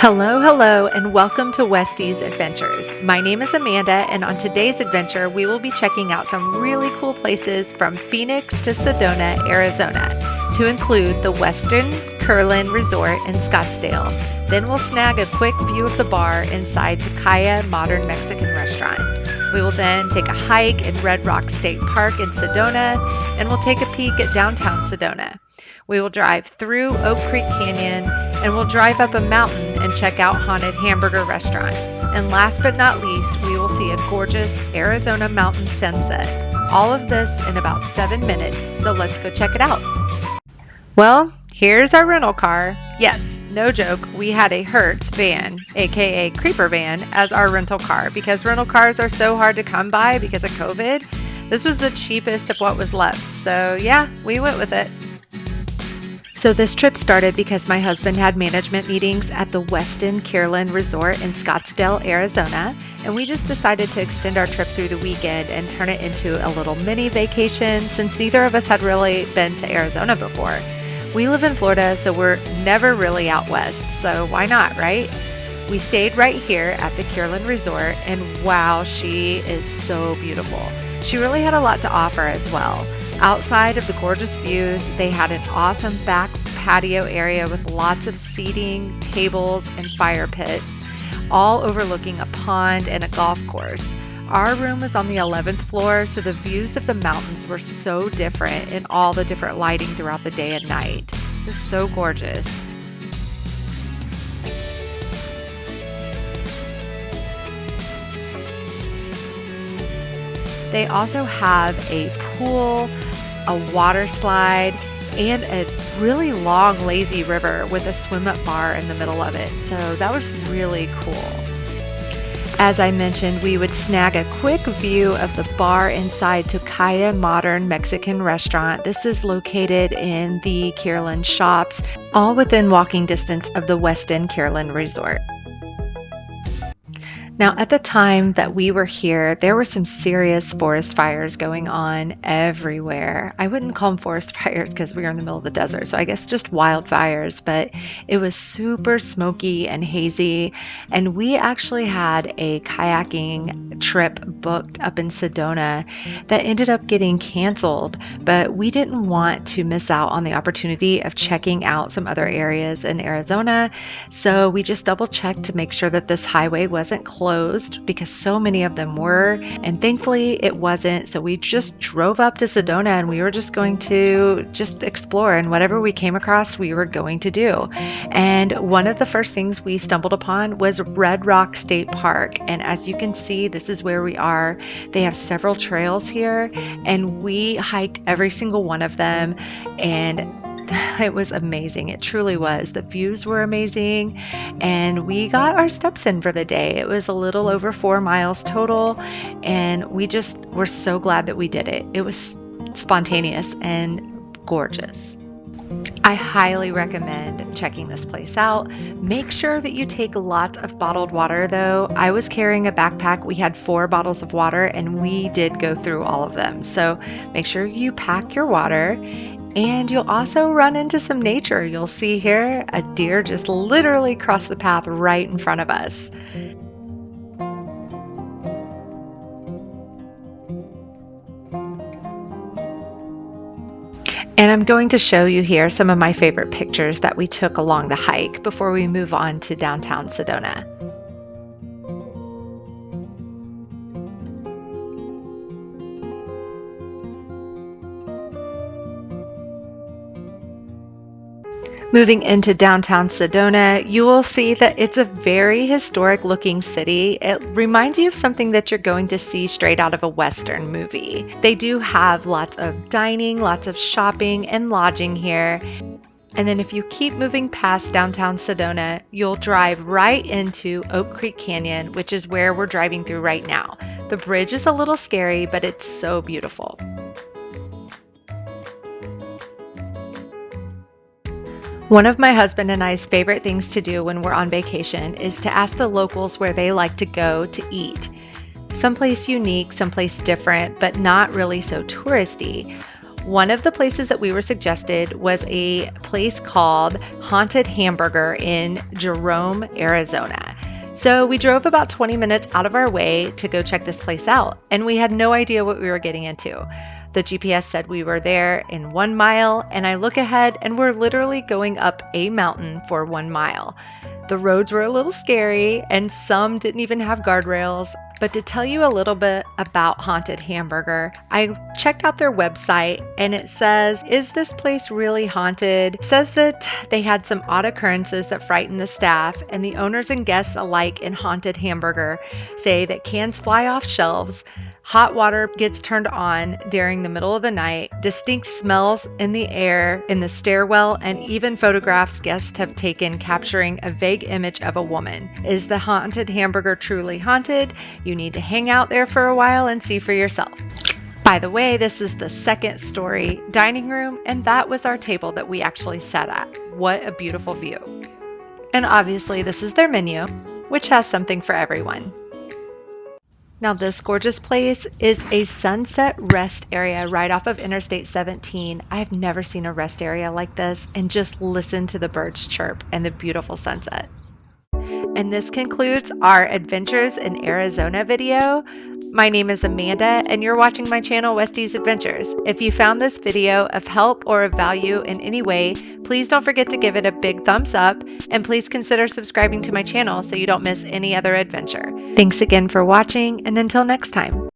Hello, and welcome to Westy's Adventures. My name is Amanda, and on today's adventure, we will be checking out some really cool places from Phoenix to Sedona, Arizona, to include the Westin Kierland Resort in Scottsdale. Then we'll snag a quick view of the bar inside Tocaya Modern Mexican Restaurant. We will then take a hike in Red Rock State Park in Sedona, and we'll take a peek at downtown Sedona. We will drive through Oak Creek Canyon, and we'll drive up a mountain and check out Haunted Hamburger restaurant. And last but not least, we will see a gorgeous Arizona mountain sunset. All of this in about 7 minutes, so let's go check it out. Well, here's our rental car. Yes, no joke, we had a Hertz van, aka creeper van, as our rental car because rental cars are so hard to come by because of COVID. This was the cheapest of what was left, so yeah, we went with it. So this trip started because my husband had management meetings at the Westin Kierland Resort in Scottsdale, Arizona, and we just decided to extend our trip through the weekend and turn it into a little mini vacation since neither of us had really been to Arizona before. We live in Florida, so we're never really out west, so why not, right? We stayed right here at the Kierland Resort, and wow, she is so beautiful. She really had a lot to offer as well. Outside of the gorgeous views, they had an awesome back patio area with lots of seating, tables, and fire pit, all overlooking a pond and a golf course. Our room was on the 11th floor, so the views of the mountains were so different in all the different lighting throughout the day and night. It was so gorgeous. They also have a pool, a water slide, and a really long lazy river with a swim-up bar in the middle of it. So that was really cool. As I mentioned, we would snag a quick view of the bar inside Tocaya Modern Mexican Restaurant. This is located in the Kierland Shops, all within walking distance of the Westin Kierland Resort. Now, at the time that we were here, there were some serious forest fires going on everywhere. I wouldn't call them forest fires because we were in the middle of the desert, so I guess just wildfires, but it was super smoky and hazy, and we actually had a kayaking trip booked up in Sedona that ended up getting canceled, but we didn't want to miss out on the opportunity of checking out some other areas in Arizona, so we just double-checked to make sure that this highway wasn't closed because so many of them were, and thankfully it wasn't. So we just drove up to Sedona and we were just going to just explore, and whatever we came across we were going to do. And one of the first things we stumbled upon was Red Rock State Park, and as you can see, this is where we are. They have several trails here and we hiked every single one of them, and it was amazing. It truly was. The views were amazing, and we got our steps in for the day. It was a little over 4 miles total, and we just were so glad that we did it. It was spontaneous and gorgeous. I highly recommend checking this place out. Make sure that you take lots of bottled water though. I was carrying a backpack. We had 4 bottles of water and we did go through all of them. So make sure you pack your water. And you'll also run into some nature. You'll see here a deer just literally crossed the path right in front of us. And I'm going to show you here some of my favorite pictures that we took along the hike before we move on to downtown Sedona. Moving into downtown Sedona, you will see that it's a very historic looking city. It reminds you of something that you're going to see straight out of a Western movie. They do have lots of dining, lots of shopping and lodging here. And then if you keep moving past downtown Sedona, you'll drive right into Oak Creek Canyon, which is where we're driving through right now. The bridge is a little scary, but it's so beautiful. One of my husband and I's favorite things to do when we're on vacation is to ask the locals where they like to go to eat. Someplace unique, someplace different, but not really so touristy. One of the places that we were suggested was a place called Haunted Hamburger in Jerome, Arizona. So we drove about 20 minutes out of our way to go check this place out, and we had no idea what we were getting into. The GPS said we were there in 1 mile, and I look ahead and we're literally going up a mountain for 1 mile. The roads were a little scary, and some didn't even have guardrails. But to tell you a little bit about Haunted Hamburger, I checked out their website and it says, is this place really haunted? It says that they had some odd occurrences that frightened the staff, and the owners and guests alike in Haunted Hamburger say that cans fly off shelves, hot water gets turned on during the middle of the night, distinct smells in the air, in the stairwell, and even photographs guests have taken capturing a vague image of a woman. Is the Haunted Hamburger truly haunted? You need to hang out there for a while and see for yourself. By the way, this is the second story dining room, and that was our table that we actually sat at. What a beautiful view. And obviously this is their menu, which has something for everyone. Now this gorgeous place is a sunset rest area right off of Interstate 17. I've never seen a rest area like this, and just listen to the birds chirp and the beautiful sunset. And this concludes our Adventures in Arizona video. My name is Amanda, and you're watching my channel, Westies Adventures. If you found this video of help or of value in any way, please don't forget to give it a big thumbs up, and please consider subscribing to my channel so you don't miss any other adventure. Thanks again for watching, and until next time.